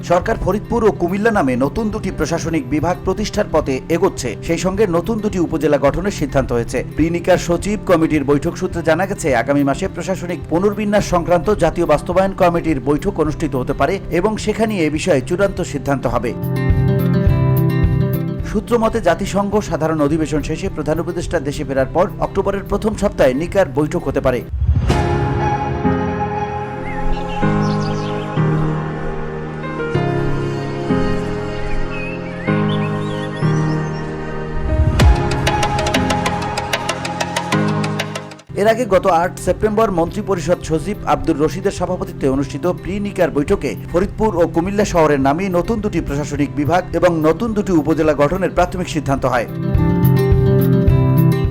সরকার ফরিদপুর ও কুমিল্লা নামে নতুন দুটি প্রশাসনিক বিভাগ প্রতিষ্ঠার পথে এগোচ্ছে। সেই সঙ্গে নতুন দুটি উপজেলা গঠনের সিদ্ধান্ত হয়েছে। প্রিনিকার সচিব কমিটির বৈঠক সূত্রে জানা গেছে, আগামী মাসে প্রশাসনিক পুনর্বিন্যাস সংক্রান্ত জাতীয় বাস্তবায়ন কমিটির বৈঠক অনুষ্ঠিত হতে পারে এবং সেখানে এ বিষয়ে চূড়ান্ত সিদ্ধান্ত হবে। সূত্রমতে জাতিসংঘ সাধারণ অধিবেশন শেষে প্রধান উপদেষ্টা দেশে ফেরার পর অক্টোবরের প্রথম সপ্তাহে নিকার বৈঠক হতে পারে। এর আগে গত 8 সেপ্টেম্বর মন্ত্রিপরিষদ সচিব আব্দুর রশিদের সভাপতিত্বে অনুষ্ঠিত প্রি-নিকার বৈঠকে ফরিদপুর ও কুমিল্লা শহরের নামে নতুন দুটি প্রশাসনিক বিভাগ এবং নতুন দুটি উপজেলা গঠনের প্রাথমিক সিদ্ধান্ত হয়।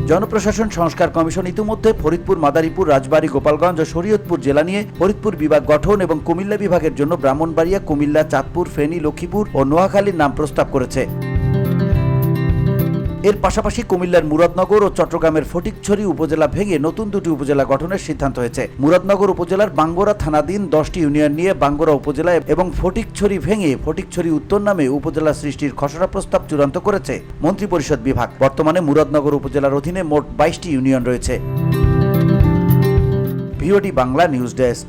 জনপ্রশাসন সংস্কার কমিশন ইতিমধ্যে ফরিদপুর, মাদারীপুর, রাজবাড়ী, গোপালগঞ্জ ও শরীয়তপুর জেলা নিয়ে ফরিদপুর বিভাগ গঠন এবং কুমিল্লা বিভাগের জন্য ব্রাহ্মণবাড়িয়া, কুমিল্লা, চাঁদপুর, ফেনী, লক্ষ্মীপুর ও নোয়াখালীর নাম প্রস্তাব করেছে। এর পাশাপাশি কুমিল্লার মুরাদনগর ও চট্টগ্রামের ফটিকছড়ি উপজেলা ভেঙে নতুন দুটি উপজেলা গঠনের সিদ্ধান্ত হয়েছে। মুরাদনগর উপজেলার বাঙ্গোরা থানাধীন 10টি ইউনিয়ন নিয়ে বাঙ্গোরা উপজেলা এবং ফটিকছড়ি ভেঙে ফটিকছড়ি উত্তর নামে উপজেলা সৃষ্টির খসড়া প্রস্তাব চূড়ান্ত করেছে মন্ত্রিপরিষদ বিভাগ। বর্তমানে মুরাদনগর উপজেলার অধীনে মোট 22টি ইউনিয়ন রয়েছে। VOD Bangla news desk.